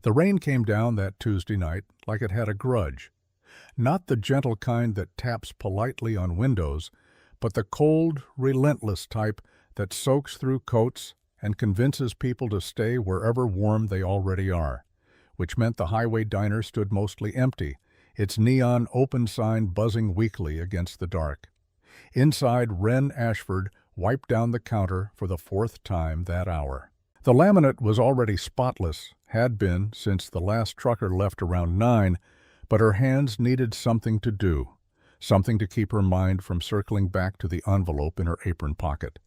The rain came down that Tuesday night like it had a grudge. Not the gentle kind that taps politely on windows, but the cold, relentless type that soaks through coats and convinces people to stay wherever warm they already are, which meant the highway diner stood mostly empty, its neon open sign buzzing weakly against the dark. Inside, Wren Ashford wiped down the counter for the fourth time that hour. The laminate was already spotless, had been since the last trucker left around 9, but her hands needed something to do, something to keep her mind from circling back to the envelope in her apron pocket,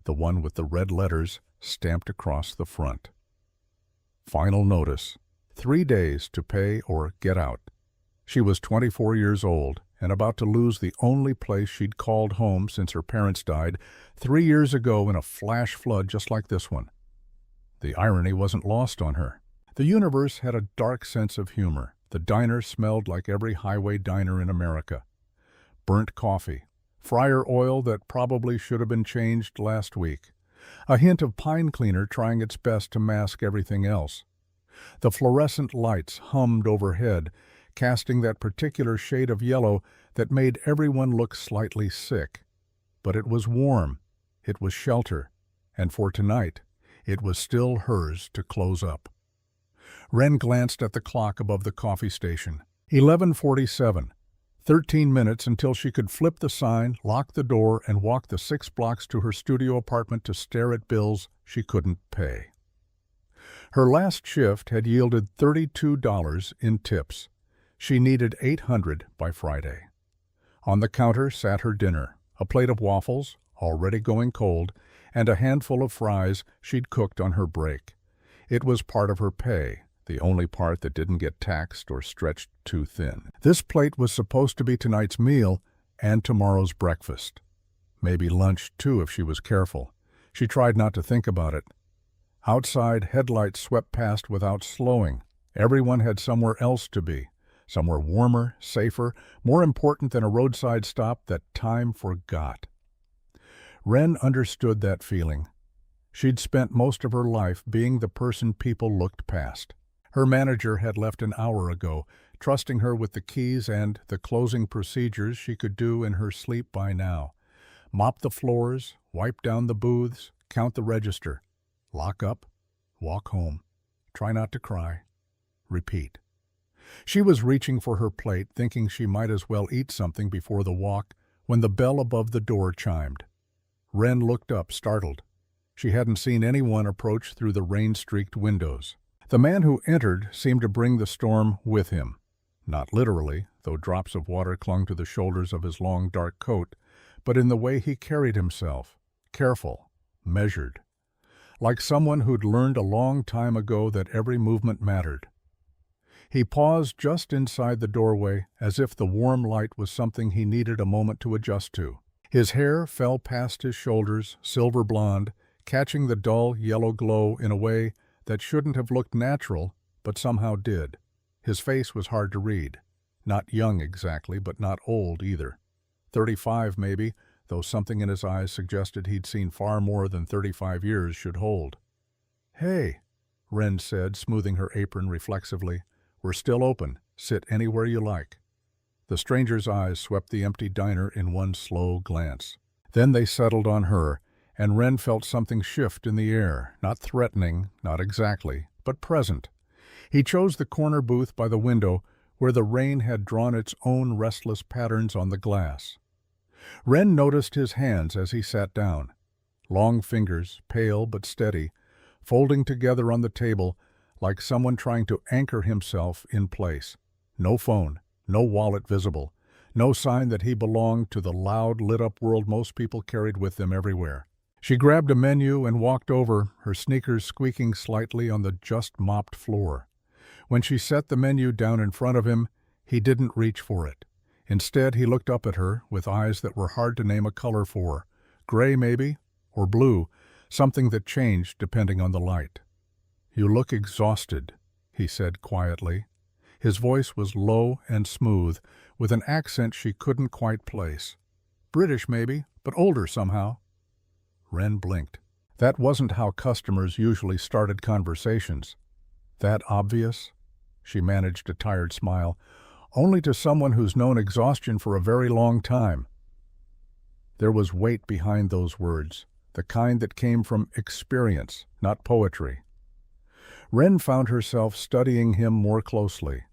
the one with the red letters stamped across the front. Final notice. 3 days to pay or get out. She was 24 years old and about to lose the only place she'd called home since her parents died 3 years ago in a flash flood just like this one. The irony wasn't lost on her. The universe had a dark sense of humor. The diner smelled like every highway diner in America. Burnt coffee, fryer oil that probably should have been changed last week, a hint of pine cleaner trying its best to mask everything else. The fluorescent lights hummed overhead, casting that particular shade of yellow that made everyone look slightly sick. But it was warm, it was shelter, and for tonight, it was still hers to close up. Wren glanced at the clock above the coffee station. 11:47. 13 minutes until she could flip the sign, lock the door, and walk the 6 blocks to her studio apartment to stare at bills she couldn't pay. Her last shift had yielded $32 in tips. She needed $800 by Friday. On the counter sat her dinner, a plate of waffles, already going cold, and a handful of fries she'd cooked on her break. It was part of her pay, the only part that didn't get taxed or stretched too thin. This plate was supposed to be tonight's meal and tomorrow's breakfast. Maybe lunch, too, if she was careful. She tried not to think about it. Outside, headlights swept past without slowing. Everyone had somewhere else to be, somewhere warmer, safer, more important than a roadside stop that time forgot. Wren understood that feeling. She'd spent most of her life being the person people looked past. Her manager had left an hour ago, trusting her with the keys and the closing procedures she could do in her sleep by now. Mop the floors, wipe down the booths, count the register. Lock up, walk home. Try not to cry. Repeat. She was reaching for her plate, thinking she might as well eat something before the walk, when the bell above the door chimed. Wren looked up, startled. She hadn't seen anyone approach through the rain-streaked windows. The man who entered seemed to bring the storm with him. Not literally, though drops of water clung to the shoulders of his long dark coat, but in the way he carried himself, careful, measured. Like someone who'd learned a long time ago that every movement mattered. He paused just inside the doorway, as if the warm light was something he needed a moment to adjust to. His hair fell past his shoulders, silver blonde, catching the dull yellow glow in a way that shouldn't have looked natural, but somehow did. His face was hard to read. Not young exactly, but not old either. 35 maybe, though something in his eyes suggested he'd seen far more than 35 years should hold. "Hey," Wren said, smoothing her apron reflexively. "We're still open. Sit anywhere you like." The stranger's eyes swept the empty diner in one slow glance. Then they settled on her, and Wren felt something shift in the air, not threatening, not exactly, but present. He chose the corner booth by the window, where the rain had drawn its own restless patterns on the glass. Wren noticed his hands as he sat down. Long fingers, pale but steady, folding together on the table like someone trying to anchor himself in place. No phone, no wallet visible, no sign that he belonged to the loud, lit-up world most people carried with them everywhere. She grabbed a menu and walked over, her sneakers squeaking slightly on the just-mopped floor. When she set the menu down in front of him, he didn't reach for it. Instead, he looked up at her with eyes that were hard to name a color for. Gray, maybe, or blue, something that changed depending on the light. "You look exhausted," he said quietly. His voice was low and smooth, with an accent she couldn't quite place. British, maybe, but older somehow. Wren blinked. That wasn't how customers usually started conversations. That obvious? She managed a tired smile. Only to someone who's known exhaustion for a very long time. There was weight behind those words, the kind that came from experience, not poetry. Wren found herself studying him more closely.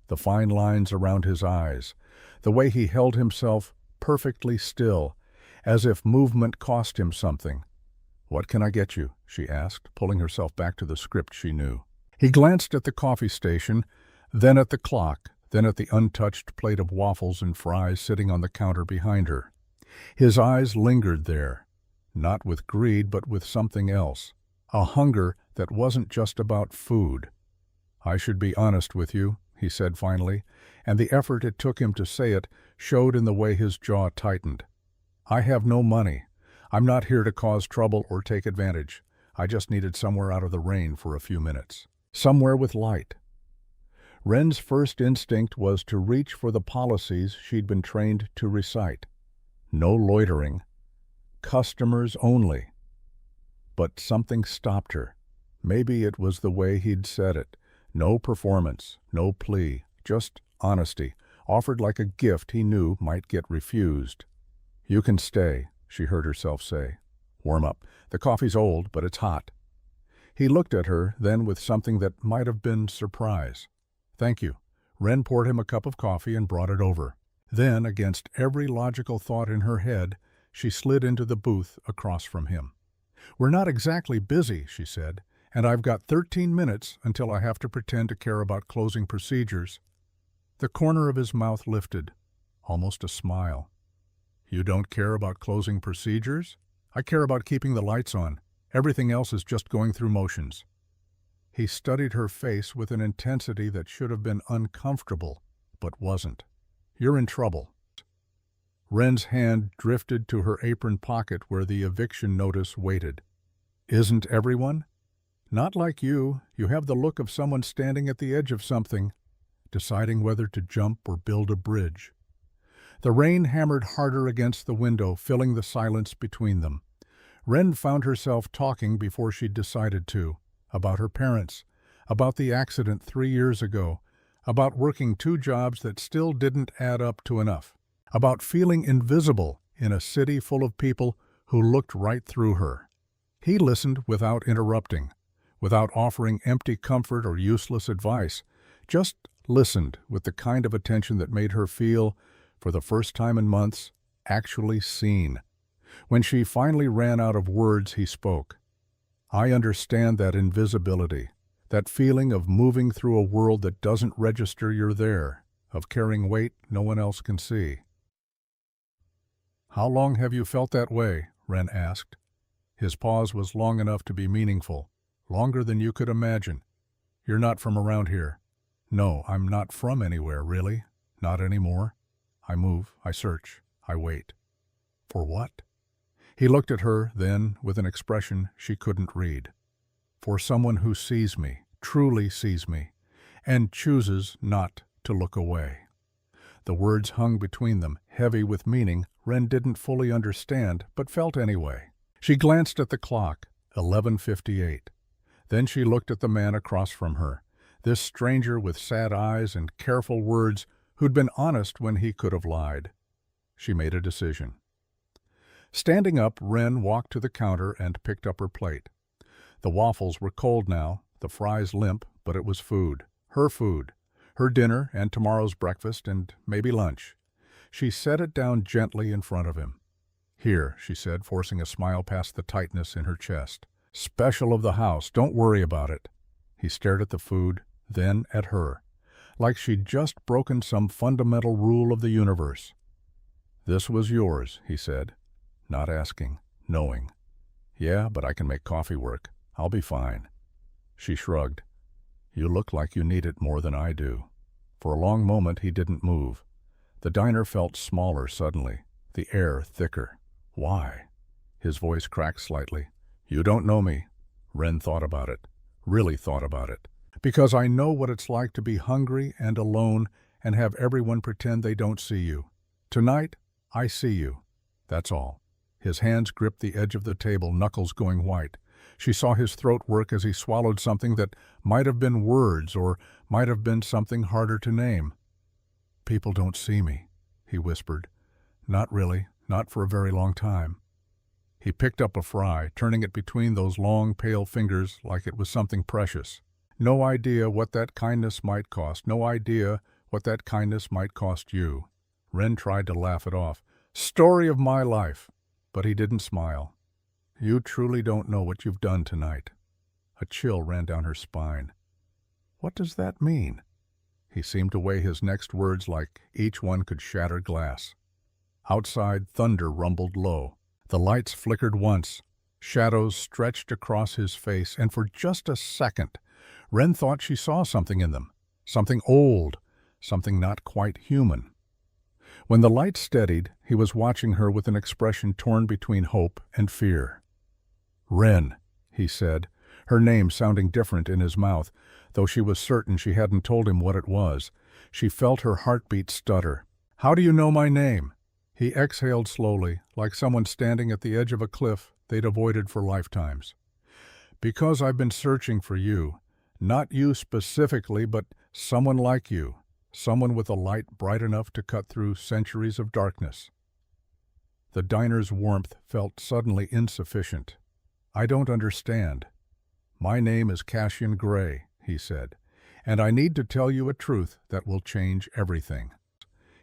The fine lines around his eyes, the way he held himself perfectly still, as if movement cost him something. "What can I get you?" she asked, pulling herself back to the script she knew. He glanced at the coffee station, then at the clock, then at the untouched plate of waffles and fries sitting on the counter behind her. His eyes lingered there, not with greed but with something else, a hunger that wasn't just about food. "I should be honest with you," he said finally, and the effort it took him to say it showed in the way his jaw tightened. "I have no money. I'm not here to cause trouble or take advantage. I just needed somewhere out of the rain for a few minutes. Somewhere with light." Wren's first instinct was to reach for the policies she'd been trained to recite. No loitering. Customers only. But something stopped her. Maybe it was the way he'd said it. No performance, no plea, just honesty, offered like a gift he knew might get refused. "You can stay," she heard herself say. "Warm up. The coffee's old, but it's hot." He looked at her, then with something that might have been surprise. "Thank you." Wren poured him a cup of coffee and brought it over. Then, against every logical thought in her head, she slid into the booth across from him. "We're not exactly busy," she said, "and I've got 13 minutes until I have to pretend to care about closing procedures." The corner of his mouth lifted, almost a smile. "You don't care about closing procedures? I care about keeping the lights on. Everything else is just going through motions." He studied her face with an intensity that should have been uncomfortable, but wasn't. "You're in trouble." Wren's hand drifted to her apron pocket where the eviction notice waited. "Isn't everyone? Not like you. You have the look of someone standing at the edge of something, deciding whether to jump or build a bridge." The rain hammered harder against the window, filling the silence between them. Wren found herself talking before she'd decided to, about her parents, about the accident 3 years ago, about working 2 jobs that still didn't add up to enough, about feeling invisible in a city full of people who looked right through her. He listened without interrupting, without offering empty comfort or useless advice, just listened with the kind of attention that made her feel, for the first time in months, actually seen. When she finally ran out of words, he spoke. "I understand that invisibility, that feeling of moving through a world that doesn't register you're there, of carrying weight no one else can see." "How long have you felt that way?" Wren asked. His pause was long enough to be meaningful, longer than you could imagine. "You're not from around here." "No, I'm not from anywhere, really. Not anymore. I move, I search, I wait." "For what?" He looked at her, then, with an expression she couldn't read. "For someone who sees me, truly sees me, and chooses not to look away." The words hung between them, heavy with meaning Wren didn't fully understand, but felt anyway. She glanced at the clock, 11:58. Then she looked at the man across from her, this stranger with sad eyes and careful words who'd been honest when he could have lied. She made a decision. Standing up, Wren walked to the counter and picked up her plate. The waffles were cold now, the fries limp, but it was food. Her dinner and tomorrow's breakfast and maybe lunch. She set it down gently in front of him. "Here," she said, forcing a smile past the tightness in her chest. "Special of the house, don't worry about it." He stared at the food, then at her, like she'd just broken some fundamental rule of the universe. "This was yours," he said, not asking, knowing. "Yeah, but I can make coffee work. I'll be fine." She shrugged. "You look like you need it more than I do." For a long moment he didn't move. The diner felt smaller suddenly, the air thicker. "Why?" His voice cracked slightly. "You don't know me." Wren thought about it, really thought about it. "Because I know what it's like to be hungry and alone and have everyone pretend they don't see you. Tonight, I see you. That's all." His hands gripped the edge of the table, knuckles going white. She saw his throat work as he swallowed something that might have been words or might have been something harder to name. "People don't see me," he whispered. "Not really, not for a very long time." He picked up a fry, turning it between those long, pale fingers like it was something precious. No idea what that kindness might cost, no idea what that kindness might cost you. Wren tried to laugh it off. "Story of my life." But he didn't smile. "You truly don't know what you've done tonight." A chill ran down her spine. What does that mean? He seemed to weigh his next words like each one could shatter glass. Outside, thunder rumbled low. The lights flickered once. Shadows stretched across his face, and for just a second, Wren thought she saw something in them. Something old, something not quite human. When the light steadied, he was watching her with an expression torn between hope and fear. "Wren," he said, her name sounding different in his mouth, though she was certain she hadn't told him what it was. She felt her heartbeat stutter. "How do you know my name?" He exhaled slowly, like someone standing at the edge of a cliff they'd avoided for lifetimes. "Because I've been searching for you. Not you specifically, but someone like you. Someone with a light bright enough to cut through centuries of darkness." The diner's warmth felt suddenly insufficient. "I don't understand." "My name is Cassian Gray," he said, "and I need to tell you a truth that will change everything."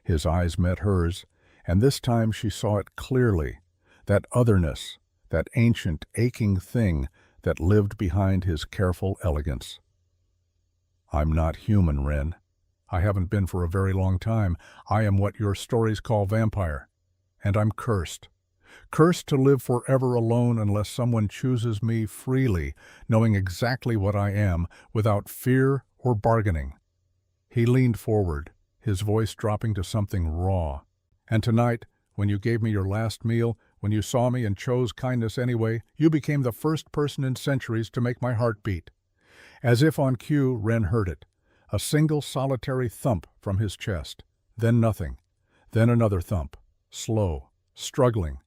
His eyes met hers, and this time she saw it clearly, that otherness, that ancient, aching thing that lived behind his careful elegance. "I'm not human, Wren. I haven't been for a very long time. I am what your stories call vampire. And I'm cursed. Cursed to live forever alone unless someone chooses me freely, knowing exactly what I am, without fear or bargaining." He leaned forward, his voice dropping to something raw. "And tonight, when you gave me your last meal, when you saw me and chose kindness anyway, you became the first person in centuries to make my heart beat." As if on cue, Wren heard it. A single solitary thump from his chest, then nothing, then another thump, slow, struggling.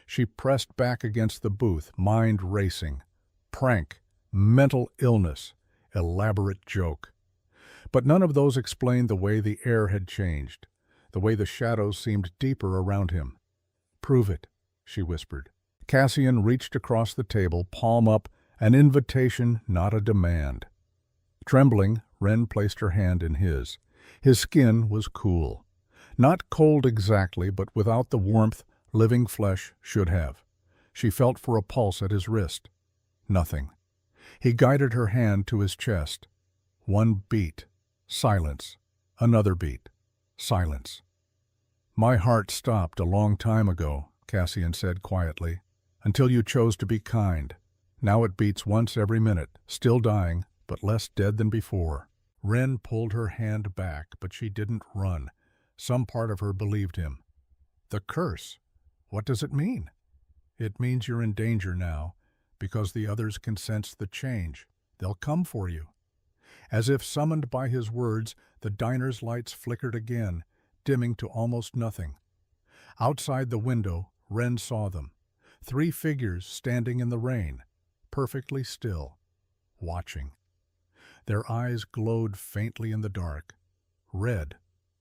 She pressed back against the booth, mind racing. Prank, mental illness, elaborate joke. But none of those explained the way the air had changed, the way the shadows seemed deeper around him. "Prove it," she whispered. Cassian reached across the table, palm up, an invitation, not a demand. Trembling, Wren placed her hand in his. His skin was cool. Not cold exactly, but without the warmth living flesh should have. She felt for a pulse at his wrist. Nothing. He guided her hand to his chest. One beat. Silence. Another beat. Silence. "My heart stopped a long time ago," Cassian said quietly, "until you chose to be kind. Now it beats once every minute, still dying, but less dead than before." Wren pulled her hand back, but she didn't run. Some part of her believed him. "The curse? What does it mean?" "It means you're in danger now, because the others can sense the change. They'll come for you." As if summoned by his words, the diner's lights flickered again, dimming to almost nothing. Outside the window, Wren saw them. 3 figures standing in the rain, perfectly still, watching. Their eyes glowed faintly in the dark, red,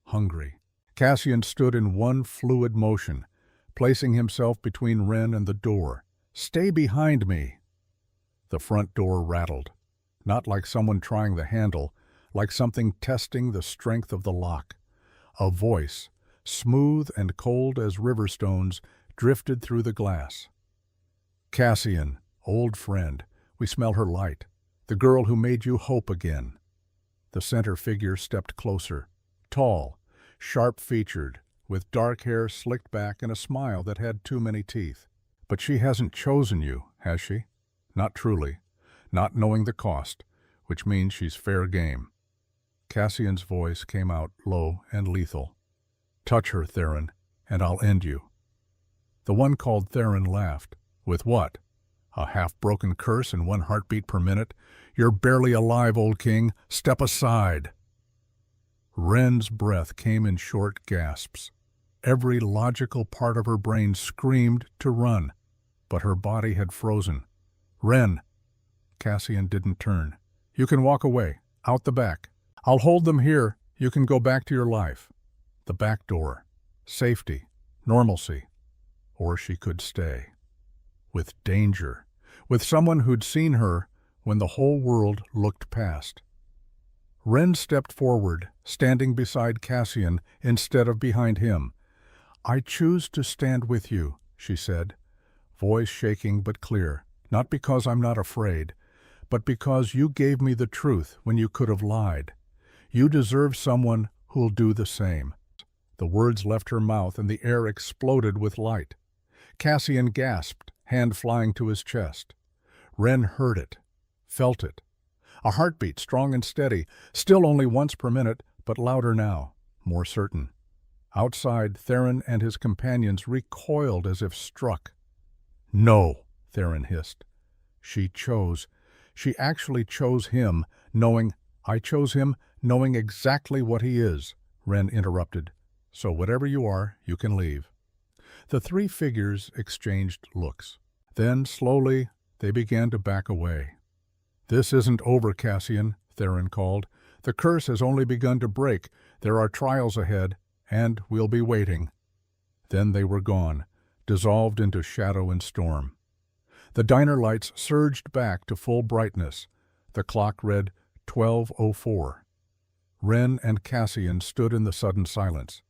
hungry. Cassian stood in one fluid motion, placing himself between Wren and the door. "Stay behind me!" The front door rattled, not like someone trying the handle, like something testing the strength of the lock. A voice, smooth and cold as river stones, drifted through the glass. "Cassian, old friend, we smell her light. The girl who made you hope again." The center figure stepped closer, tall, sharp-featured, with dark hair slicked back and a smile that had too many teeth. "But she hasn't chosen you, has she? Not truly. Not knowing the cost, which means she's fair game." Cassian's voice came out low and lethal. "Touch her, Theron, and I'll end you." The one called Theron laughed. "With what? A half-broken curse and 1 heartbeat per minute? You're barely alive, old king. Step aside." Wren's breath came in short gasps. Every logical part of her brain screamed to run, but her body had frozen, Ren. Cassian didn't turn. You can walk away, out the back. I'll hold them here. You can go back to your life. The back door. Safety. Normalcy. Or she could stay. With danger. With someone who'd seen her when the whole world looked past. Ren stepped forward, standing beside Cassian instead of behind him. I choose to stand with you, she said, voice shaking but clear, not because I'm not afraid, but because you gave me the truth when you could have lied. You deserve someone who'll do the same. The words left her mouth and the air exploded with light. Cassian gasped, hand flying to his chest. Ren heard it, felt it. A heartbeat, strong and steady, still only once per minute, but louder now, more certain. Outside, Theron and his companions recoiled as if struck. No, Theron hissed. She actually chose him, knowing, I chose him, knowing exactly what he is, Ren interrupted. So whatever you are, you can leave. The three figures exchanged looks. Then, slowly, they began to back away. This isn't over, Cassian, Theron called. The curse has only begun to break. There are trials ahead, and we'll be waiting. Then they were gone, dissolved into shadow and storm. The diner lights surged back to full brightness. The clock read 12:04. Ren and Cassian stood in the sudden silence.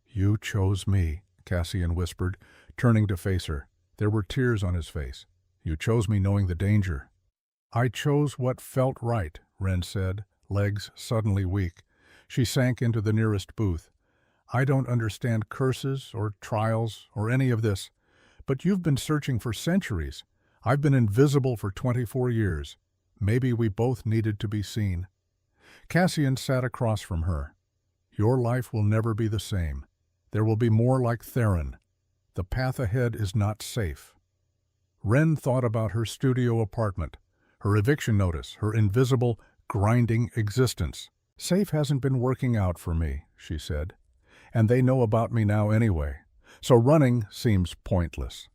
You chose me, Cassian whispered, turning to face her. There were tears on his face. You chose me knowing the danger. I chose what felt right, Ren said, legs suddenly weak. She sank into the nearest booth. I don't understand curses or trials or any of this, but you've been searching for centuries. I've been invisible for 24 years. Maybe we both needed to be seen. Cassian sat across from her. Your life will never be the same. There will be more like Theron. The path ahead is not safe. Ren thought about her studio apartment, her eviction notice, her invisible, grinding existence. Safe hasn't been working out for me, she said. And they know about me now anyway. So running seems pointless.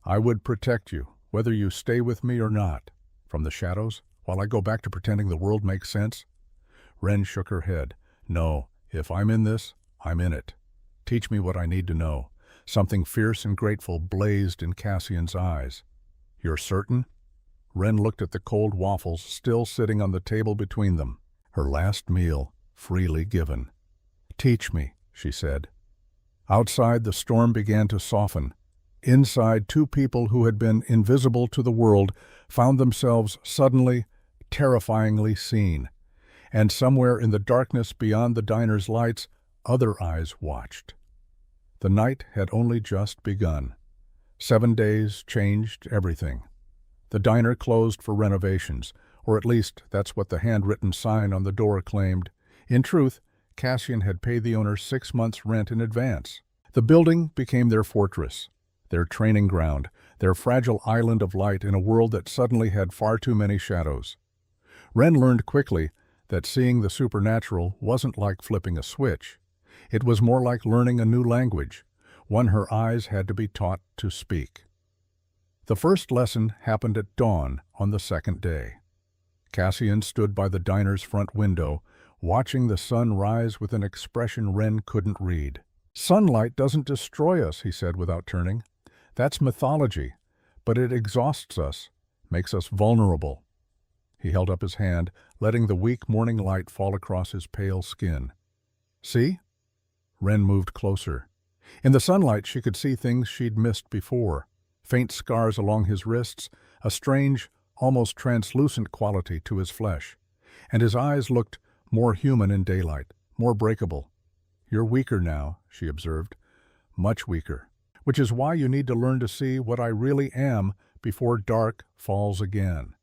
I would protect you, whether you stay with me or not, from the shadows, while I go back to pretending the world makes sense. Ren shook her head. No, if I'm in this, I'm in it. Teach me what I need to know. Something fierce and grateful blazed in Cassian's eyes. You're certain? Ren looked at the cold waffles still sitting on the table between them, her last meal freely given. Teach me, she said. Outside, the storm began to soften. Inside, two people who had been invisible to the world found themselves suddenly, terrifyingly seen. And somewhere in the darkness beyond the diner's lights, other eyes watched. The night had only just begun. 7 days changed everything. The diner closed for renovations, or at least that's what the handwritten sign on the door claimed. In truth, Cassian had paid the owner 6 months' rent in advance. The building became their fortress, their training ground, their fragile island of light in a world that suddenly had far too many shadows. Ren learned quickly that seeing the supernatural wasn't like flipping a switch. It was more like learning a new language, one her eyes had to be taught to speak. The first lesson happened at dawn on the second day. Cassian stood by the diner's front window, watching the sun rise with an expression Ren couldn't read. Sunlight doesn't destroy us, he said without turning. That's mythology, but it exhausts us, makes us vulnerable. He held up his hand, letting the weak morning light fall across his pale skin. See? Ren moved closer. In the sunlight she could see things she'd missed before. Faint scars along his wrists, a strange, almost translucent quality to his flesh. And his eyes looked more human in daylight, more breakable. You're weaker now, she observed. Much weaker. Which is why you need to learn to see what I really am before dark falls again.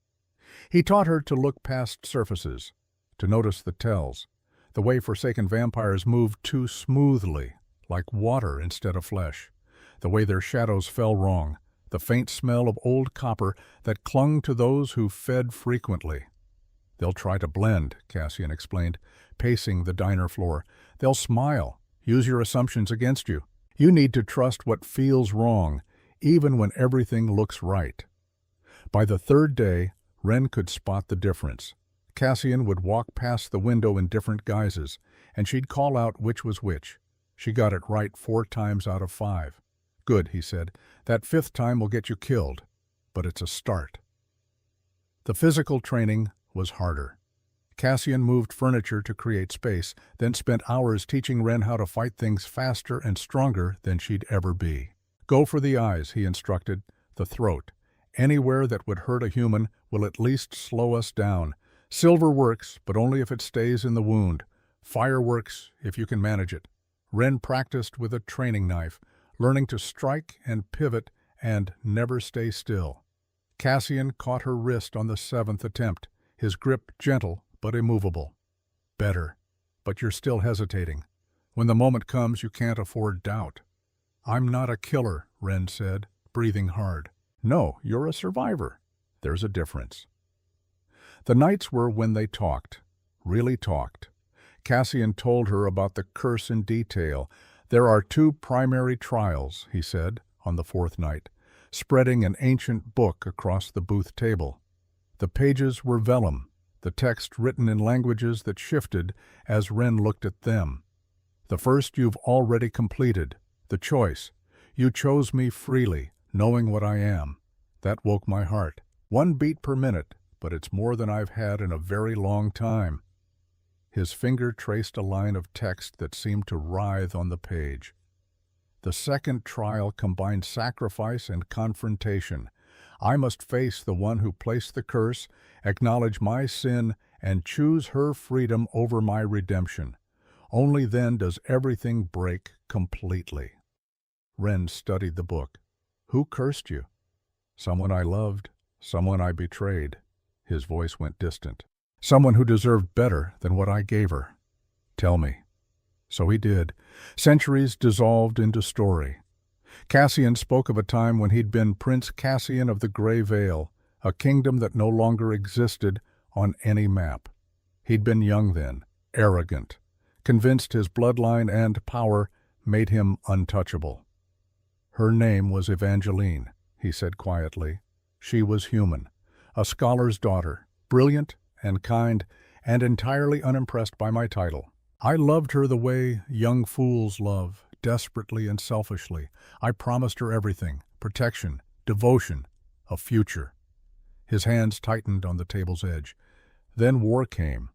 He taught her to look past surfaces, to notice the tells, the way forsaken vampires moved too smoothly, like water instead of flesh, the way their shadows fell wrong, the faint smell of old copper that clung to those who fed frequently. They'll try to blend, Cassian explained, pacing the diner floor. They'll smile, use your assumptions against you. You need to trust what feels wrong, even when everything looks right. By the third day, Wren could spot the difference. Cassian would walk past the window in different guises, and she'd call out which was which. She got it right 4 times out of 5. "Good," he said. "That 5th time will get you killed, but it's a start." The physical training was harder. Cassian moved furniture to create space, then spent hours teaching Wren how to fight things faster and stronger than she'd ever be. "Go for the eyes," he instructed, "the throat. Anywhere that would hurt a human will at least slow us down. Silver works, but only if it stays in the wound. Fire works if you can manage it." Wren practiced with a training knife, learning to strike and pivot and never stay still. Cassian caught her wrist on the 7th attempt, his grip gentle but immovable. "Better, but you're still hesitating. When the moment comes, you can't afford doubt." "I'm not a killer," Wren said, breathing hard. "No, you're a survivor. There's a difference." The nights were when they talked, really talked. Cassian told her about the curse in detail. "There are 2 primary trials," he said, on the 4th night, spreading an ancient book across the booth table. The pages were vellum, the text written in languages that shifted as Wren looked at them. "The first you've already completed, the choice. You chose me freely, knowing what I am. That woke my heart. 1 beat per minute, but it's more than I've had in a very long time." His finger traced a line of text that seemed to writhe on the page. "The second trial combined sacrifice and confrontation. I must face the one who placed the curse, acknowledge my sin, and choose her freedom over my redemption. Only then does everything break completely." Wren studied the book. "Who cursed you?" "Someone I loved, someone I betrayed." His voice went distant. "Someone who deserved better than what I gave her." "Tell me." So he did. Centuries dissolved into story. Cassian spoke of a time when he'd been Prince Cassian of the Grey Vale, a kingdom that no longer existed on any map. He'd been young then, arrogant, convinced his bloodline and power made him untouchable. "Her name was Evangeline," he said quietly. "She was human, a scholar's daughter, brilliant and kind, and entirely unimpressed by my title. I loved her the way young fools love, desperately and selfishly. I promised her everything, protection, devotion, a future." His hands tightened on the table's edge. "Then war came.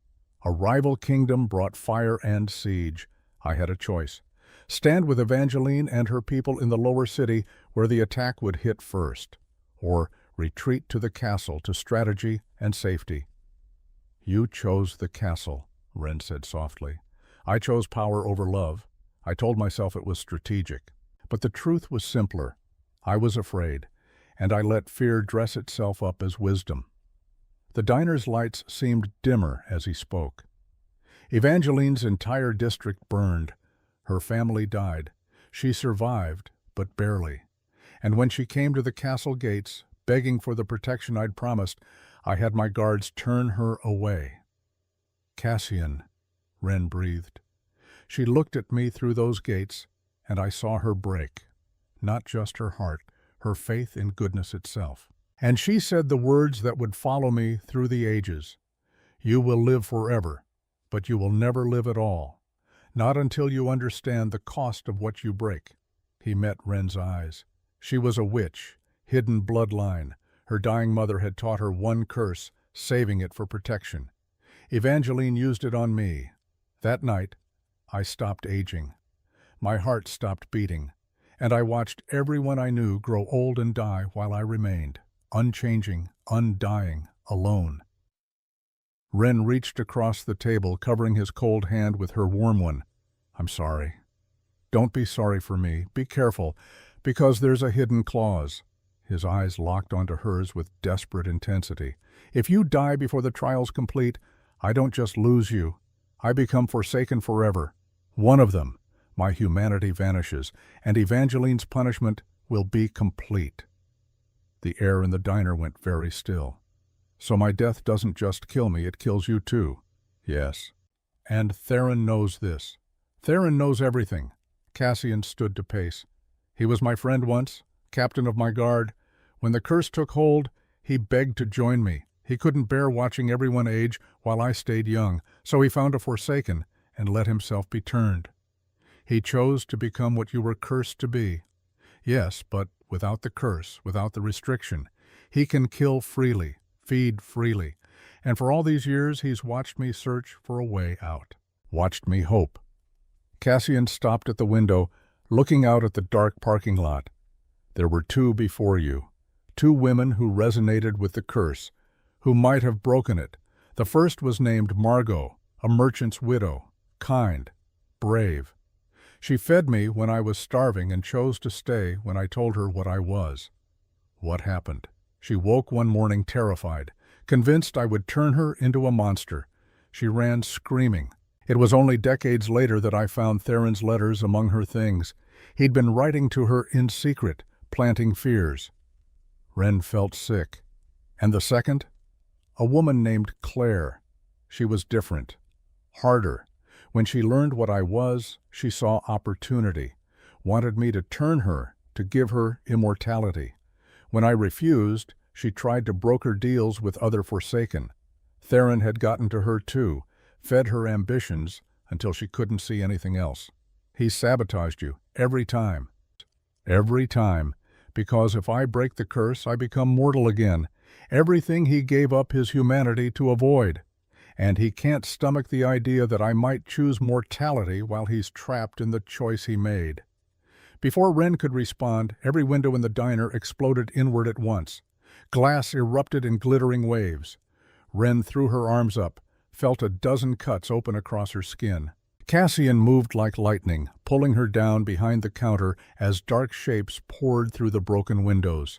A rival kingdom brought fire and siege. I had a choice. Stand with Evangeline and her people in the lower city where the attack would hit first, or retreat to the castle to strategy and safety." "You chose the castle," Wren said softly. "I chose power over love. I told myself it was strategic. But the truth was simpler. I was afraid, and I let fear dress itself up as wisdom." The diner's lights seemed dimmer as he spoke. "Evangeline's entire district burned. Her family died. She survived, but barely. And when she came to the castle gates, begging for the protection I'd promised, I had my guards turn her away." "Cassian," Wren breathed. "She looked at me through those gates, and I saw her break. Not just her heart, her faith in goodness itself. And she said the words that would follow me through the ages. 'You will live forever, but you will never live at all. Not until you understand the cost of what you break.'" He met Wren's eyes. She was a witch, hidden bloodline. Her dying mother had taught her one curse, saving it for protection. Evangeline used it on me. That night, I stopped aging. My heart stopped beating, and I watched everyone I knew grow old and die while I remained, unchanging, undying, alone." Wren reached across the table, covering his cold hand with her warm one. "I'm sorry." "Don't be sorry for me. Be careful, because there's a hidden clause." His eyes locked onto hers with desperate intensity. "If you die before the trial's complete, I don't just lose you. I become forsaken forever. One of them, my humanity vanishes, and Evangeline's punishment will be complete." The air in the diner went very still. "So my death doesn't just kill me, it kills you too." "Yes. And Theron knows this. Theron knows everything." Cassian stood to pace. "He was my friend once, captain of my guard. When the curse took hold, He begged to join me. He couldn't bear watching everyone age while I stayed young, so he found a Forsaken and let himself be turned. He chose to become what you were cursed to be. Yes, but without the curse, without the restriction. He can kill freely, feed freely, and for all these years he's watched me search for a way out. Watched me hope. Cassian stopped at the window, looking out at the dark parking lot. There were two before you. Two women who resonated with the curse, who might have broken it. The first was named Margot, a merchant's widow, kind, brave. She fed me when I was starving and chose to stay when I told her what I was. What happened? She woke one morning terrified, convinced I would turn her into a monster. She ran screaming. It was only decades later that I found Theron's letters among her things. He'd been writing to her in secret, planting fears. Ren felt sick. And the second? A woman named Claire. She was different. Harder. When she learned what I was, she saw opportunity. Wanted me to turn her, to give her immortality. When I refused, she tried to broker deals with other Forsaken. Theron had gotten to her too, fed her ambitions until she couldn't see anything else. He sabotaged you, every time. Every time. Because if I break the curse, I become mortal again. Everything he gave up his humanity to avoid. And he can't stomach the idea that I might choose mortality while he's trapped in the choice he made. Before Ren could respond, every window in the diner exploded inward at once. Glass erupted in glittering waves. Ren threw her arms up, felt a dozen cuts open across her skin. Cassian moved like lightning, pulling her down behind the counter as dark shapes poured through the broken windows.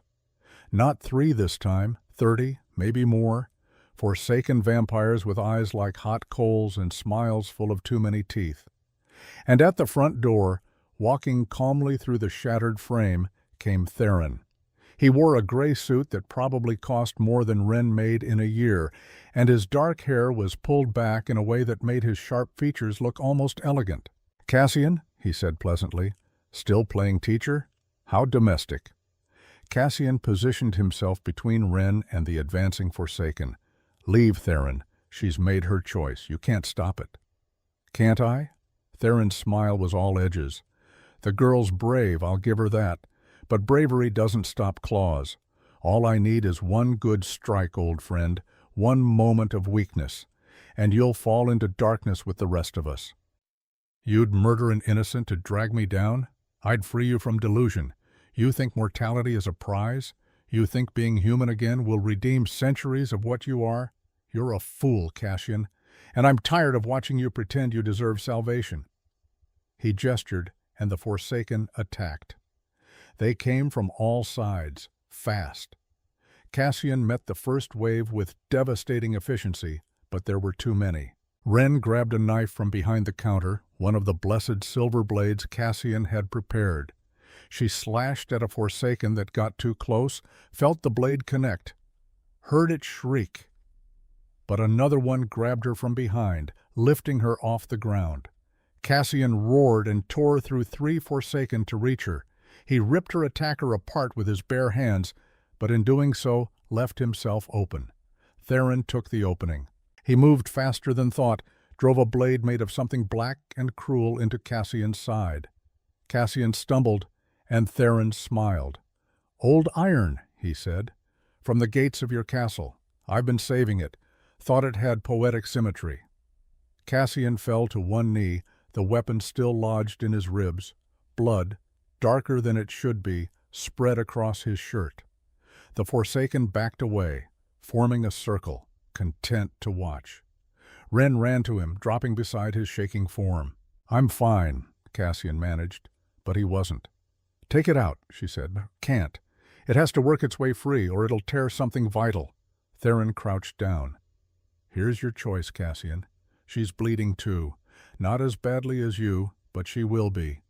Not 3 this time, 30, maybe more. Forsaken vampires with eyes like hot coals and smiles full of too many teeth. And at the front door, walking calmly through the shattered frame, came Theron. He wore a gray suit that probably cost more than Ren made in a year, and his dark hair was pulled back in a way that made his sharp features look almost elegant. "Cassian," he said pleasantly, "still playing teacher? How domestic." Cassian positioned himself between Ren and the advancing Forsaken. "Leave, Theron. She's made her choice. You can't stop it." "Can't I?" Theron's smile was all edges. "The girl's brave, I'll give her that. But bravery doesn't stop claws. All I need is one good strike, old friend, one moment of weakness, and you'll fall into darkness with the rest of us." "You'd murder an innocent to drag me down? I'd free you from delusion. You think mortality is a prize? You think being human again will redeem centuries of what you are? You're a fool, Cassian, and I'm tired of watching you pretend you deserve salvation." He gestured, and the Forsaken attacked. They came from all sides, fast. Cassian met the first wave with devastating efficiency, but there were too many. Ren grabbed a knife from behind the counter, one of the blessed silver blades Cassian had prepared. She slashed at a Forsaken that got too close, felt the blade connect, heard it shriek. But another one grabbed her from behind, lifting her off the ground. Cassian roared and tore through 3 Forsaken to reach her. He ripped her attacker apart with his bare hands, but in doing so left himself open. Theron took the opening. He moved faster than thought, drove a blade made of something black and cruel into Cassian's side. Cassian stumbled, and Theron smiled. "Old iron," he said, "from the gates of your castle. I've been saving it. Thought it had poetic symmetry." Cassian fell to one knee, the weapon still lodged in his ribs. Blood, darker than it should be, spread across his shirt. The Forsaken backed away, forming a circle, content to watch. Ren ran to him, dropping beside his shaking form. "I'm fine," Cassian managed, but he wasn't. "Take it out," she said. "Can't. It has to work its way free, or it'll tear something vital." Theron crouched down. "Here's your choice, Cassian. She's bleeding too. Not as badly as you, but she will be.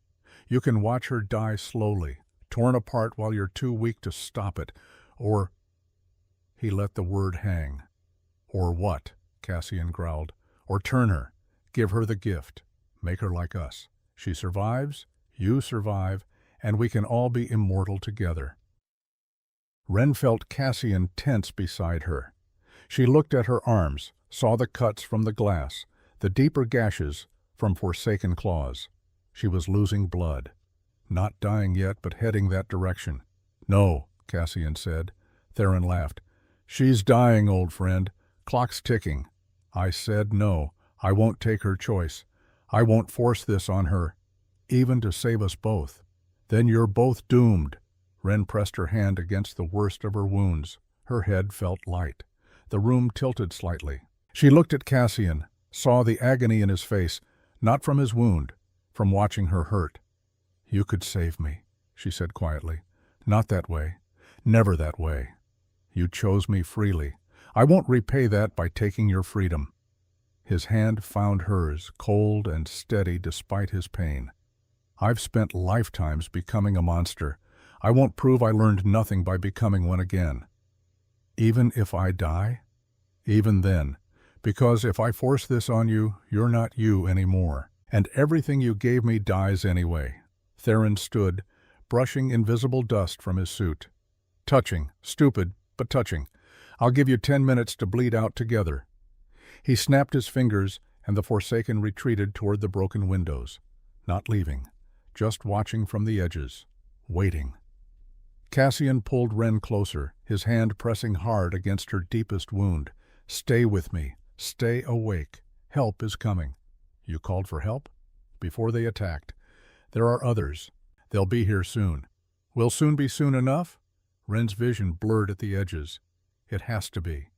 You can watch her die slowly, torn apart while you're too weak to stop it, or—" He let the word hang. "Or what?" Cassian growled. "Or turn her. Give her the gift. Make her like us. She survives, you survive, and we can all be immortal together." Wren felt Cassian tense beside her. She looked at her arms, saw the cuts from the glass, the deeper gashes from forsaken claws. She was losing blood. Not dying yet, but heading that direction. "No," Cassian said. Theron laughed. "She's dying, old friend. Clock's ticking." "I said no. I won't take her choice. I won't force this on her, even to save us both." "Then you're both doomed." Wren pressed her hand against the worst of her wounds. Her head felt light. The room tilted slightly. She looked at Cassian, saw the agony in his face, not from his wound, from watching her hurt. "You could save me," she said quietly. "Not that way. Never that way. You chose me freely. I won't repay that by taking your freedom." His hand found hers, cold and steady despite his pain. "I've spent lifetimes becoming a monster. I won't prove I learned nothing by becoming one again." "Even if I die?" "Even then. Because if I force this on you, you're not you anymore. And everything you gave me dies anyway." Theron stood, brushing invisible dust from his suit. "Touching. Stupid, but touching. I'll give you 10 minutes to bleed out together." He snapped his fingers, and the Forsaken retreated toward the broken windows. Not leaving, just watching from the edges. Waiting. Cassian pulled Wren closer, his hand pressing hard against her deepest wound. "Stay with me. Stay awake. Help is coming." "You called for help?" "Before they attacked. There are others. They'll be here soon." "Will soon be soon enough?" Wren's vision blurred at the edges. "It has to be."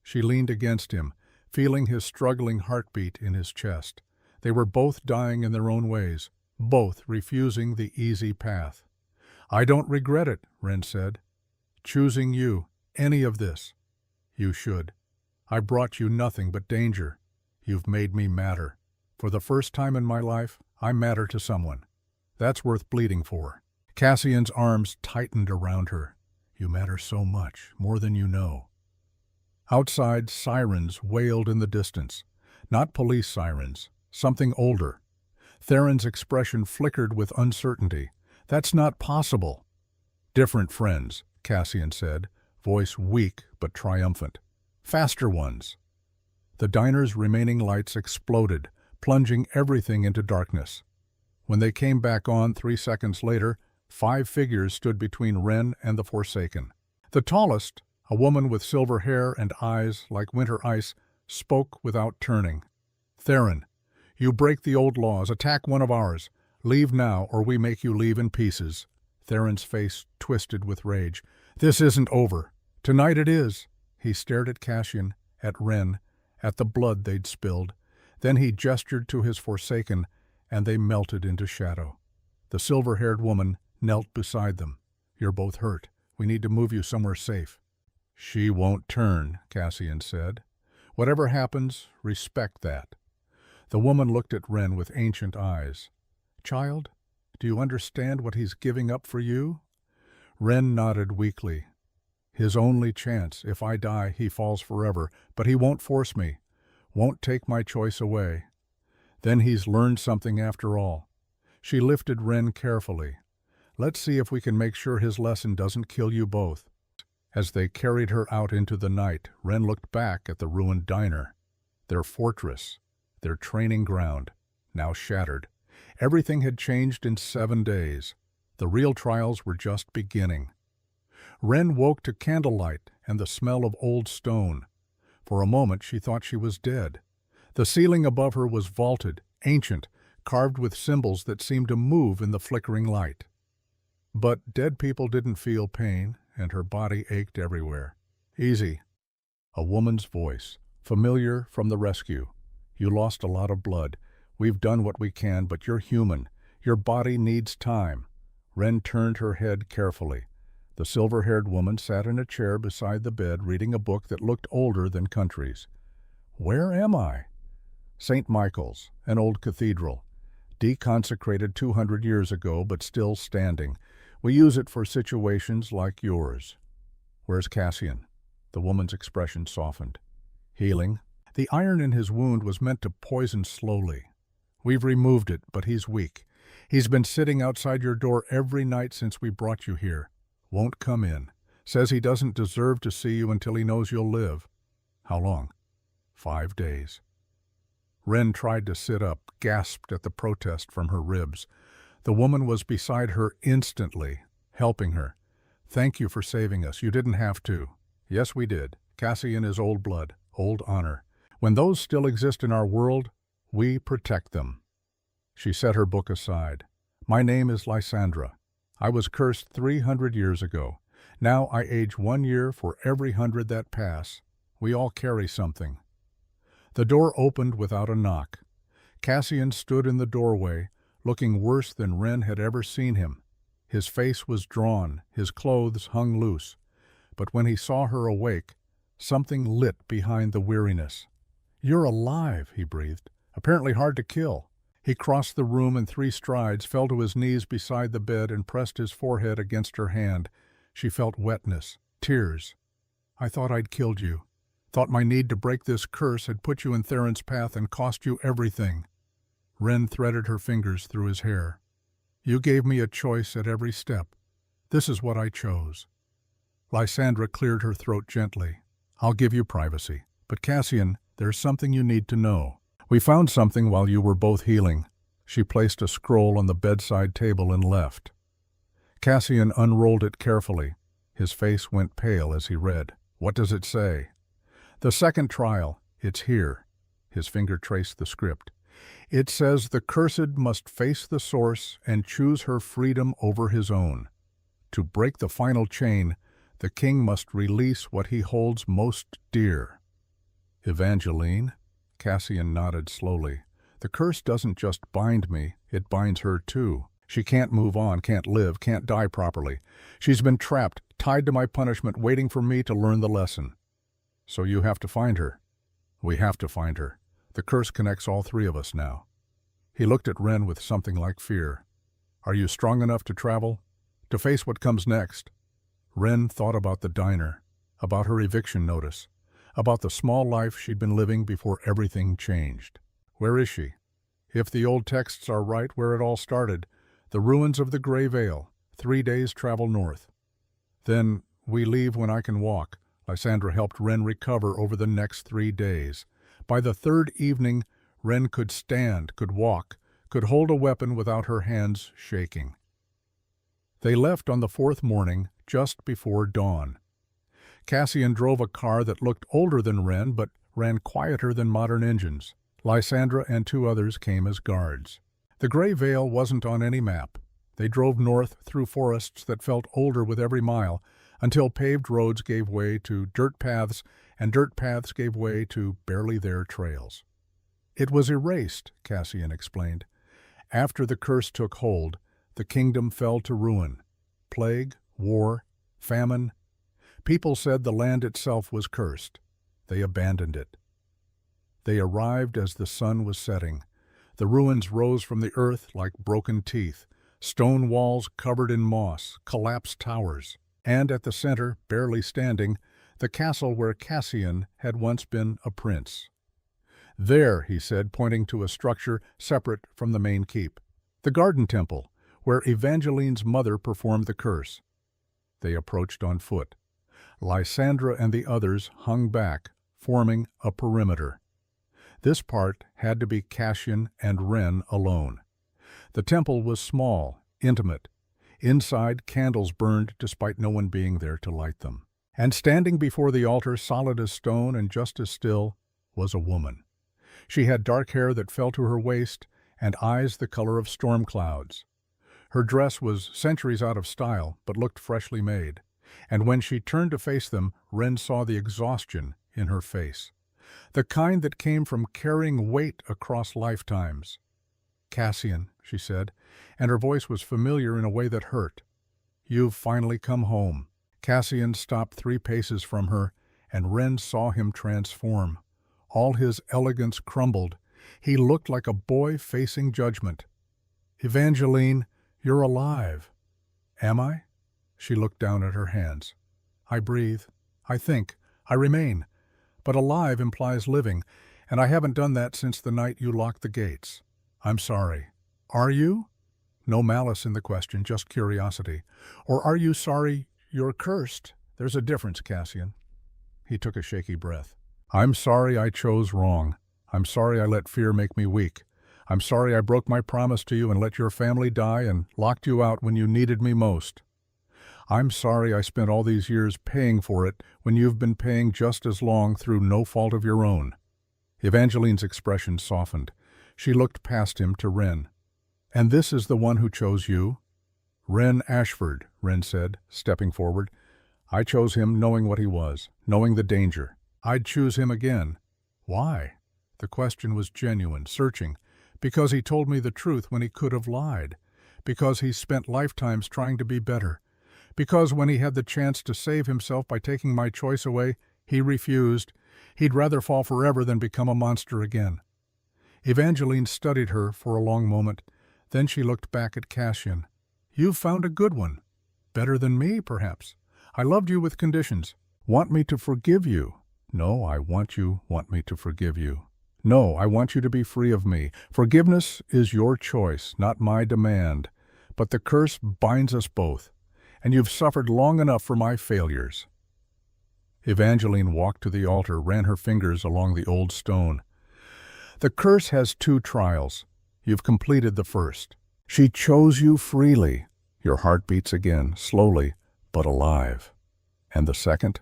She leaned against him, feeling his struggling heartbeat in his chest. They were both dying in their own ways, both refusing the easy path. "I don't regret it," Wren said. "Choosing you, any of this." "You should. I brought you nothing but danger. You've made me matter. For the first time in my life, I matter to someone. That's worth bleeding for." Cassian's arms tightened around her. "You matter so much, more than you know." Outside, sirens wailed in the distance. Not police sirens, something older. Theron's expression flickered with uncertainty. "That's not possible." "Different friends," Cassian said, voice weak but triumphant. "Faster ones." The diner's remaining lights exploded, plunging everything into darkness. When they came back on 3 seconds later, 5 figures stood between Wren and the Forsaken. The tallest, a woman with silver hair and eyes like winter ice, spoke without turning. "Theron, you break the old laws, attack one of ours. Leave now, or we make you leave in pieces." Theron's face twisted with rage. "This isn't over. Tonight it is." He stared at Cassian, at Wren, at the blood they'd spilled. Then he gestured to his Forsaken, and they melted into shadow. The silver-haired woman knelt beside them. "You're both hurt. We need to move you somewhere safe." "She won't turn," Cassian said. "Whatever happens, respect that." The woman looked at Wren with ancient eyes. "Child, do you understand what he's giving up for you?" Wren nodded weakly. "His only chance. If I die, he falls forever, but he won't force me, won't take my choice away. Then he's learned something after all." She lifted Wren carefully. "Let's see if we can make sure his lesson doesn't kill you both." As they carried her out into the night, Wren looked back at the ruined diner. Their fortress, their training ground, now shattered. Everything had changed in 7 days. The real trials were just beginning. Wren woke to candlelight and the smell of old stone. For a moment she thought she was dead. The ceiling above her was vaulted, ancient, carved with symbols that seemed to move in the flickering light. But dead people didn't feel pain, and her body ached everywhere. "Easy." A woman's voice, familiar from the rescue. "You lost a lot of blood. We've done what we can, but you're human. Your body needs time." Wren turned her head carefully. The silver-haired woman sat in a chair beside the bed reading a book that looked older than countries. "Where am I?" "St. Michael's, an old cathedral. Deconsecrated 200 years ago, but still standing. We use it for situations like yours." "Where's Cassian?" The woman's expression softened. "Healing." The iron in his wound was meant to poison slowly. "We've removed it, but he's weak. He's been sitting outside your door every night since we brought you here. Won't come in. Says he doesn't deserve to see you until he knows you'll live. How long? 5 days. Wren tried to sit up, gasped at the protest from her ribs. The woman was beside her instantly, helping her. Thank you for saving us. You didn't have to. Yes, we did. Cassian is old blood, old honor. When those still exist in our world, we protect them. She set her book aside. My name is Lysandra. I was cursed 300 years ago. Now I age 1 year for every 100 that pass. We all carry something. The door opened without a knock. Cassian stood in the doorway, looking worse than Wren had ever seen him. His face was drawn, his clothes hung loose. But when he saw her awake, something lit behind the weariness. You're alive, he breathed. Apparently hard to kill. He crossed the room in 3 strides, fell to his knees beside the bed and pressed his forehead against her hand. She felt wetness, tears. I thought I'd killed you. Thought my need to break this curse had put you in Theron's path and cost you everything. Wren threaded her fingers through his hair. You gave me a choice at every step. This is what I chose. Lysandra cleared her throat gently. I'll give you privacy. But Cassian, there's something you need to know. We found something while you were both healing. She placed a scroll on the bedside table and left. Cassian unrolled it carefully. His face went pale as he read. What does it say? The second trial. It's here. His finger traced the script. It says the cursed must face the source and choose her freedom over his own. To break the final chain, the king must release what he holds most dear. Evangeline? Cassian nodded slowly. The curse doesn't just bind me, it binds her too. She can't move on, can't live, can't die properly. She's been trapped, tied to my punishment, waiting for me to learn the lesson. So you have to find her. We have to find her. The curse connects all 3 of us now. He looked at Wren with something like fear. Are you strong enough to travel? To face what comes next? Wren thought about the diner, about her eviction notice, about the small life she'd been living before everything changed. Where is she? If the old texts are right, where it all started, the ruins of the Gray Vale, 3 days travel north. Then we leave when I can walk. Lysandra helped Wren recover over the next 3 days. By the 3rd evening, Wren could stand, could walk, could hold a weapon without her hands shaking. They left on the 4th morning, just before dawn. Cassian drove a car that looked older than Wren, but ran quieter than modern engines. Lysandra and 2 others came as guards. The Gray Vale wasn't on any map. They drove north through forests that felt older with every mile, until paved roads gave way to dirt paths, and dirt paths gave way to barely there trails. It was erased, Cassian explained. After the curse took hold, the kingdom fell to ruin. Plague, war, famine. People said the land itself was cursed. They abandoned it. They arrived as the sun was setting. The ruins rose from the earth like broken teeth, stone walls covered in moss, collapsed towers. And at the center, barely standing, the castle where Cassian had once been a prince. There, he said, pointing to a structure separate from the main keep. The garden temple, where Evangeline's mother performed the curse. They approached on foot. Lysandra and the others hung back, forming a perimeter. This part had to be Cassian and Wren alone. The temple was small, intimate. Inside, candles burned despite no one being there to light them. And standing before the altar, solid as stone and just as still, was a woman. She had dark hair that fell to her waist and eyes the color of storm clouds. Her dress was centuries out of style, but looked freshly made. And when she turned to face them, Wren saw the exhaustion in her face. The kind that came from carrying weight across lifetimes. Cassian, she said, and her voice was familiar in a way that hurt. You've finally come home. Cassian stopped 3 paces from her, and Wren saw him transform. All his elegance crumbled. He looked like a boy facing judgment. Evangeline, you're alive. Am I? She looked down at her hands. I breathe. I think. I remain. But alive implies living, and I haven't done that since the night you locked the gates. I'm sorry. Are you? No malice in the question, just curiosity. Or are you sorry you're cursed, There's a difference, Cassian. He took a shaky breath. I'm sorry I chose wrong. I'm sorry I let fear make me weak. I'm sorry I broke my promise to you and let your family die and locked you out when you needed me most. I'm sorry I spent all these years paying for it when you've been paying just as long through no fault of your own. Evangeline's expression softened. She looked past him to Wren. And this is the one who chose you? Wren Ashford, Wren said, stepping forward. I chose him knowing what he was, knowing the danger. I'd choose him again. Why? The question was genuine, searching. Because he told me the truth when he could have lied. Because he spent lifetimes trying to be better. Because when he had the chance to save himself by taking my choice away, he refused. He'd rather fall forever than become a monster again. Evangeline studied her for a long moment. Then she looked back at Cassian. You've found a good one. Better than me, perhaps. I loved you with conditions. Want me to forgive you? No, I want me to forgive you. No, I want you to be free of me. Forgiveness is your choice, not my demand. But the curse binds us both, and you've suffered long enough for my failures. Evangeline walked to the altar, ran her fingers along the old stone. The curse has 2 trials. You've completed the first. She chose you freely. Your heart beats again, slowly, but alive. And the second?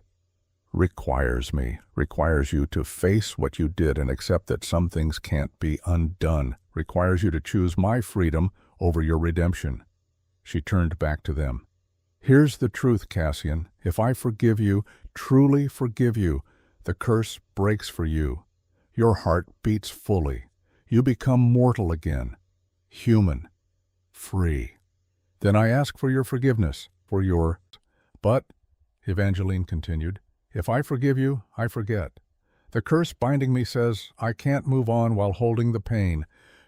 Requires you to face what you did and accept that some things can't be undone, requires you to choose my freedom over your redemption. She turned back to them. Here's the truth, Cassian. If I forgive you, truly forgive you, the curse breaks for you. Your heart beats fully. You become mortal again, human, free. Then I ask for your forgiveness, But, Evangeline continued, if I forgive you, I forget. The curse binding me says I can't move on while holding the pain.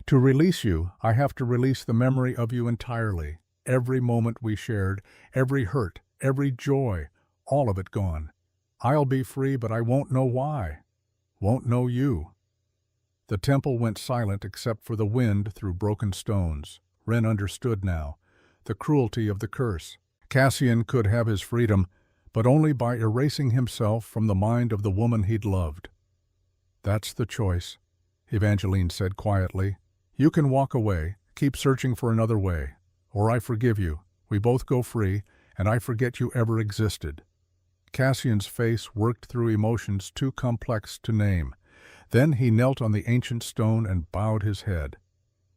To release you, I have to release the memory of you entirely. Every moment we shared, every hurt, every joy, all of it gone. I'll be free, but I won't know why. Won't know you. The temple went silent except for the wind through broken stones. Wren understood now. The cruelty of the curse. Cassian could have his freedom, but only by erasing himself from the mind of the woman he'd loved. That's the choice, Evangeline said quietly. You can walk away, keep searching for another way. Or I forgive you, we both go free, and I forget you ever existed. Cassian's face worked through emotions too complex to name. Then he knelt on the ancient stone and bowed his head.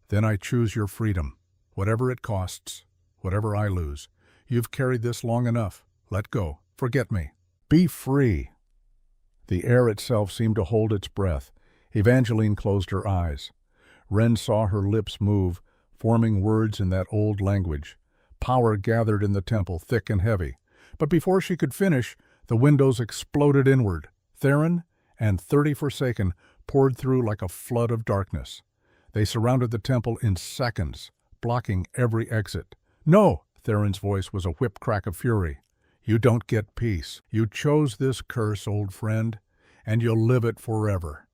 Then I choose your freedom, whatever it costs, whatever I lose. You've carried this long enough. Let go. Forget me. Be free. The air itself seemed to hold its breath. Evangeline closed her eyes. Wren saw her lips move, forming words in that old language. Power gathered in the temple, thick and heavy. But before she could finish, the windows exploded inward. Theron and 30 Forsaken poured through like a flood of darkness. They surrounded the temple in seconds, blocking every exit. No! Theron's voice was a whip crack of fury. You don't get peace. You chose this curse, old friend, and you'll live it forever.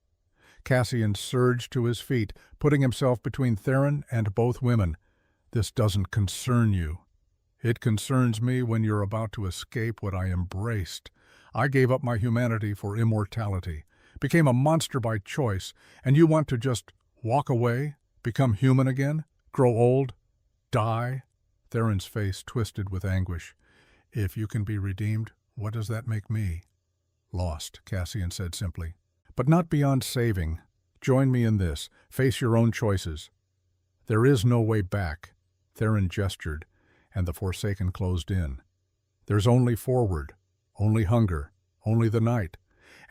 Cassian surged to his feet, putting himself between Theron and both women. This doesn't concern you. It concerns me when you're about to escape what I embraced. I gave up my humanity for immortality, became a monster by choice, and you want to just walk away, become human again, grow old, die? Theron's face twisted with anguish. If you can be redeemed, what does that make me? Lost, Cassian said simply. But not beyond saving. Join me in this. Face your own choices. There is no way back. Theron gestured, and the Forsaken closed in. There's only forward, only hunger, only the night.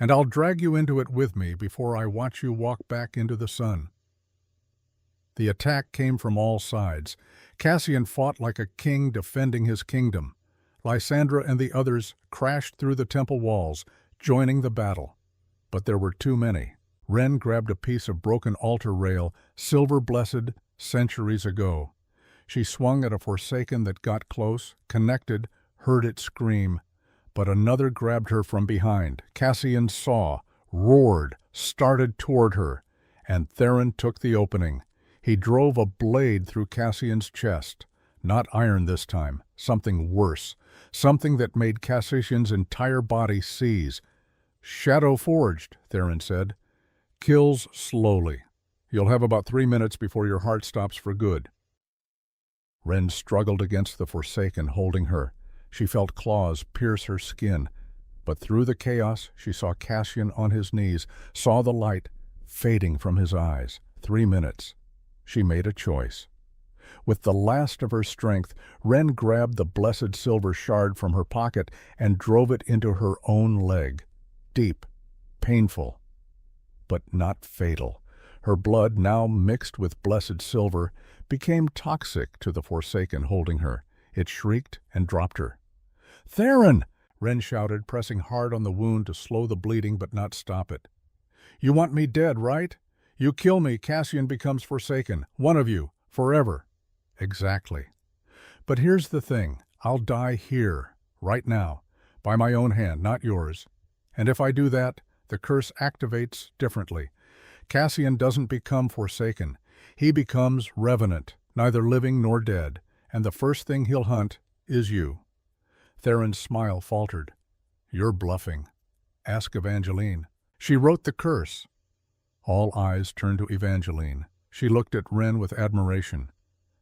And I'll drag you into it with me before I watch you walk back into the sun. The attack came from all sides. Cassian fought like a king defending his kingdom. Lysandra and the others crashed through the temple walls, joining the battle. But there were too many. Wren grabbed a piece of broken altar rail, silver-blessed, centuries ago. She swung at a Forsaken that got close, connected, heard it scream. But another grabbed her from behind. Cassian saw, roared, started toward her, and Theron took the opening. He drove a blade through Cassian's chest. Not iron this time, something worse, something that made Cassian's entire body seize. "Shadow forged," Theron said. "Kills slowly. You'll have about 3 minutes before your heart stops for good." Ren struggled against the Forsaken holding her. She felt claws pierce her skin. But through the chaos, she saw Cassian on his knees, saw the light fading from his eyes. 3 minutes. She made a choice. With the last of her strength, Ren grabbed the blessed silver shard from her pocket and drove it into her own leg. Deep, painful, but not fatal. Her blood, now mixed with blessed silver, became toxic to the Forsaken holding her. It shrieked and dropped her. "Theron!" Ren shouted, pressing hard on the wound to slow the bleeding but not stop it. "You want me dead, right? You kill me, Cassian becomes Forsaken. One of you. Forever." "Exactly. But here's the thing. I'll die here, right now, by my own hand, not yours. And if I do that, the curse activates differently. Cassian doesn't become Forsaken. He becomes Revenant, neither living nor dead, and the first thing he'll hunt is you." Theron's smile faltered. "You're bluffing. Ask Evangeline. She wrote the curse." All eyes turned to Evangeline. She looked at Ren with admiration.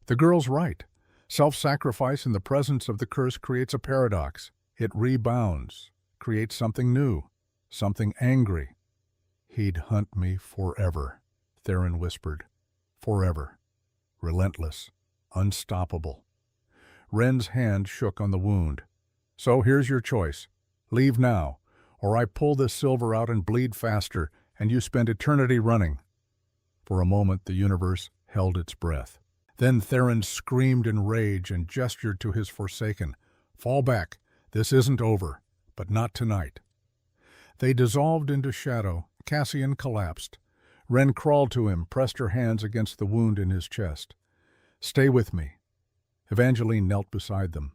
"The girl's right. Self-sacrifice in the presence of the curse creates a paradox. It rebounds, creates something new, something angry." "He'd hunt me forever," Theron whispered. "Forever. Relentless. Unstoppable." Ren's hand shook on the wound. "So here's your choice. Leave now, or I pull this silver out and bleed faster, and you spend eternity running." For a moment the universe held its breath. Then Theron screamed in rage and gestured to his Forsaken. "Fall back. This isn't over, but not tonight." They dissolved into shadow. Cassian collapsed. Ren crawled to him, pressed her hands against the wound in his chest. "Stay with me." Evangeline knelt beside them.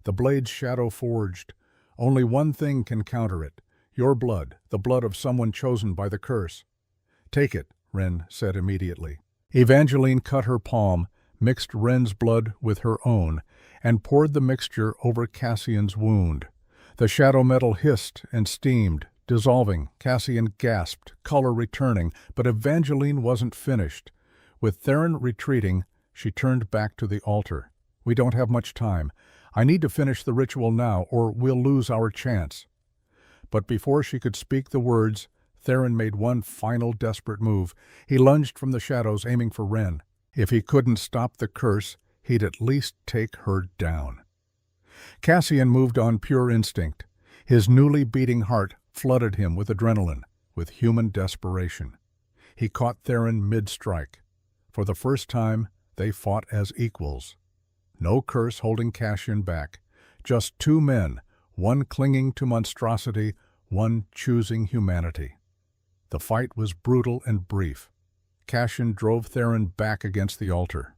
The blade's shadow forged. Only one thing can counter it. Your blood, the blood of someone chosen by the curse. "Take it," Ren said immediately. Evangeline cut her palm, mixed Ren's blood with her own, and poured the mixture over Cassian's wound. The shadow metal hissed and steamed, dissolving. Cassian gasped, color returning, but Evangeline wasn't finished. With Theron retreating, she turned back to the altar. "We don't have much time. I need to finish the ritual now, or we'll lose our chance." But before she could speak the words, Theron made one final desperate move. He lunged from the shadows, aiming for Ren. If he couldn't stop the curse, he'd at least take her down. Cassian moved on pure instinct. His newly beating heart flooded him with adrenaline, with human desperation. He caught Theron mid-strike. For the first time, they fought as equals. No curse holding Cassian back. Just two men, one clinging to monstrosity, one choosing humanity. The fight was brutal and brief. Cassian drove Theron back against the altar.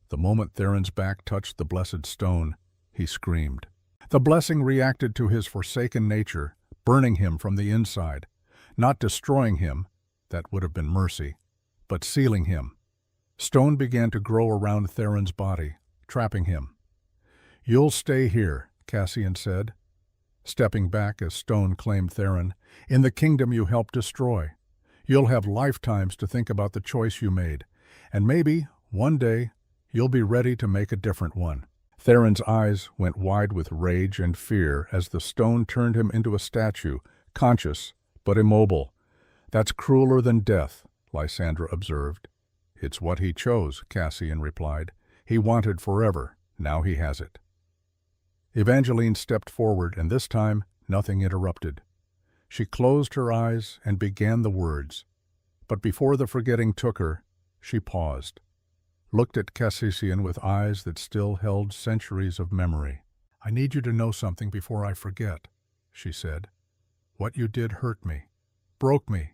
The moment Theron's back touched the blessed stone, he screamed. The blessing reacted to his forsaken nature, burning him from the inside, not destroying him, that would have been mercy, but sealing him. Stone began to grow around Theron's body, trapping him. "You'll stay here," Cassian said, stepping back as stone claimed Theron. "In the kingdom you helped destroy. You'll have lifetimes to think about the choice you made, and maybe, one day, you'll be ready to make a different one." Theron's eyes went wide with rage and fear as the stone turned him into a statue, conscious but immobile. "That's crueler than death," Lysandra observed. "It's what he chose," Cassian replied. "He wanted forever. Now he has it." Evangeline stepped forward, and this time nothing interrupted. She closed her eyes and began the words. But before the forgetting took her, she paused, looked at Cassian with eyes that still held centuries of memory. "I need you to know something before I forget," she said. "What you did hurt me, broke me,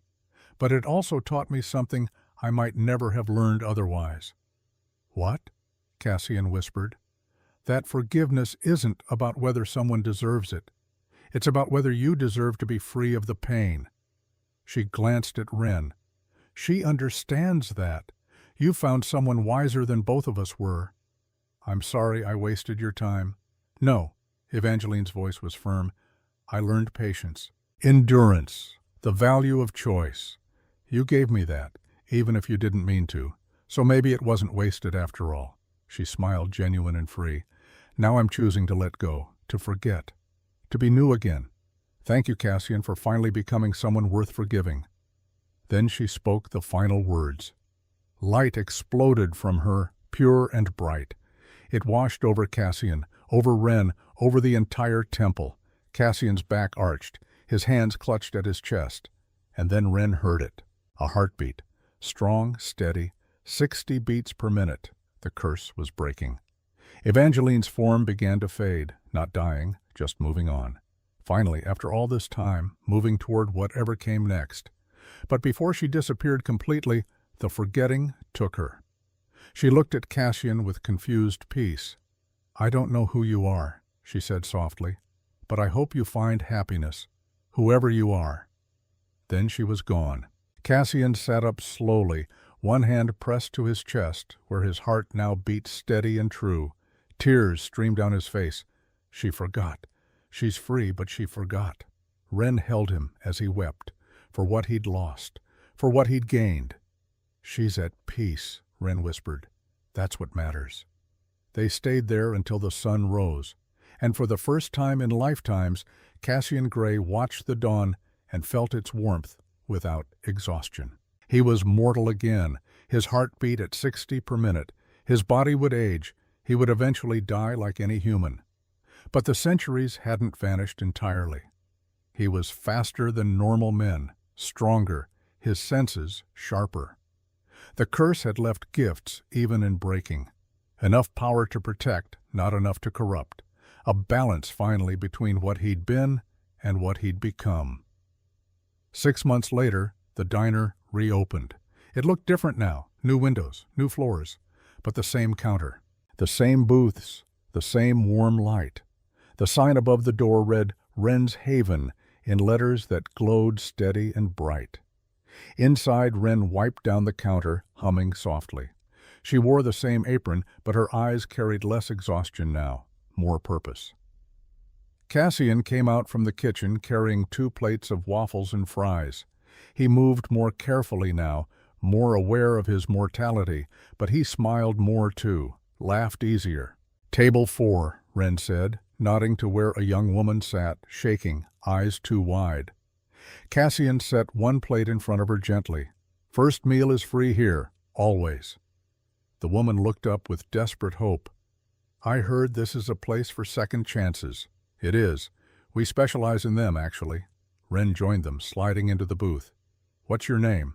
but it also taught me something I might never have learned otherwise." "What?" Cassian whispered. "That forgiveness isn't about whether someone deserves it. It's about whether you deserve to be free of the pain." She glanced at Ren. "She understands that. You found someone wiser than both of us were." I'm sorry I wasted your time. No, Evangeline's voice was firm. I learned patience. Endurance. The value of choice. You gave me that, even if you didn't mean to. So maybe it wasn't wasted after all. She smiled, genuine and free. Now I'm choosing to let go, to forget, to be new again. Thank you, Cassian, for finally becoming someone worth forgiving. Then she spoke the final words. Light exploded from her, pure and bright. It washed over Cassian, over Ren, over the entire temple. Cassian's back arched, his hands clutched at his chest. And then Ren heard it. A heartbeat. Strong, steady, 60 beats per minute. The curse was breaking. Evangeline's form began to fade, not dying, just moving on. Finally, after all this time, moving toward whatever came next. But before she disappeared completely, the forgetting took her. She looked at Cassian with confused peace. I don't know who you are, she said softly, but I hope you find happiness, whoever you are. Then she was gone. Cassian sat up slowly, one hand pressed to his chest, where his heart now beat steady and true. Tears streamed down his face. She forgot. She's free, but she forgot. Ren held him as he wept, for what he'd lost, for what he'd gained. She's at peace, Ren whispered. That's what matters. They stayed there until the sun rose, and for the first time in lifetimes, Cassian Gray watched the dawn and felt its warmth without exhaustion. He was mortal again, his heart beat at 60 per minute. His body would age. He would eventually die like any human. But the centuries hadn't vanished entirely. He was faster than normal men, stronger, his senses sharper. The curse had left gifts even in breaking. Enough power to protect, not enough to corrupt. A balance finally between what he'd been and what he'd become. 6 months later, the diner reopened. It looked different now, new windows, new floors, but the same counter, the same booths, the same warm light. The sign above the door read, Ren's Haven, in letters that glowed steady and bright. Inside, Ren wiped down the counter, humming softly. She wore the same apron, but her eyes carried less exhaustion now, more purpose. Cassian came out from the kitchen carrying 2 plates of waffles and fries. He moved more carefully now, more aware of his mortality, but he smiled more too, laughed easier. Table 4, Ren said, nodding to where a young woman sat, shaking, eyes too wide. Cassian set 1 plate in front of her gently. First meal is free here, always. The woman looked up with desperate hope. I heard this is a place for second chances. It is. We specialize in them, actually. Ren joined them, sliding into the booth. What's your name?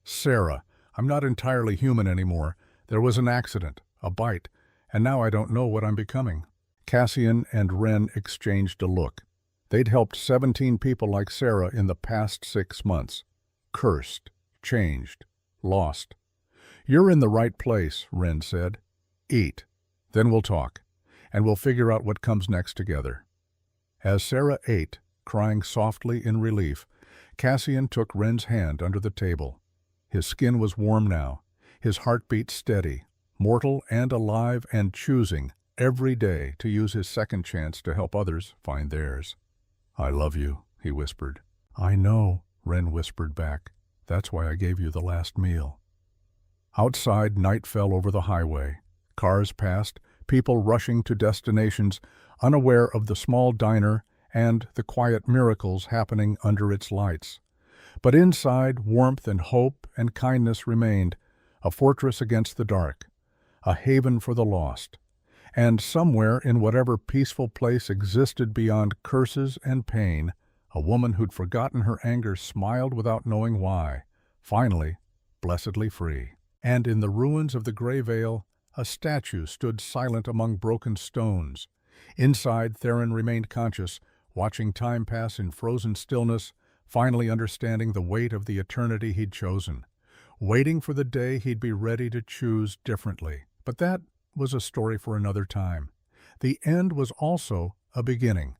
Sarah. I'm not entirely human anymore. There was an accident, a bite, and now I don't know what I'm becoming. Cassian and Ren exchanged a look. They'd helped 17 people like Sarah in the past 6 months. Cursed, changed, lost. You're in the right place, Ren said. Eat. Then we'll talk, and we'll figure out what comes next together. As Sarah ate, crying softly in relief, Cassian took Ren's hand under the table. His skin was warm now, his heartbeat steady, mortal and alive and choosing every day to use his second chance to help others find theirs. I love you, he whispered. I know, Ren whispered back. That's why I gave you the last meal. Outside, night fell over the highway. Cars passed, people rushing to destinations, unaware of the small diner and the quiet miracles happening under its lights. But inside, warmth and hope and kindness remained, a fortress against the dark, a haven for the lost. And somewhere in whatever peaceful place existed beyond curses and pain, a woman who'd forgotten her anger smiled without knowing why, finally, blessedly free. And in the ruins of the Gray Vale, a statue stood silent among broken stones. Inside, Theron remained conscious, watching time pass in frozen stillness, finally understanding the weight of the eternity he'd chosen, waiting for the day he'd be ready to choose differently. But that was a story for another time. The end was also a beginning.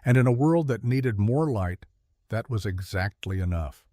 And in a world that needed more light, that was exactly enough.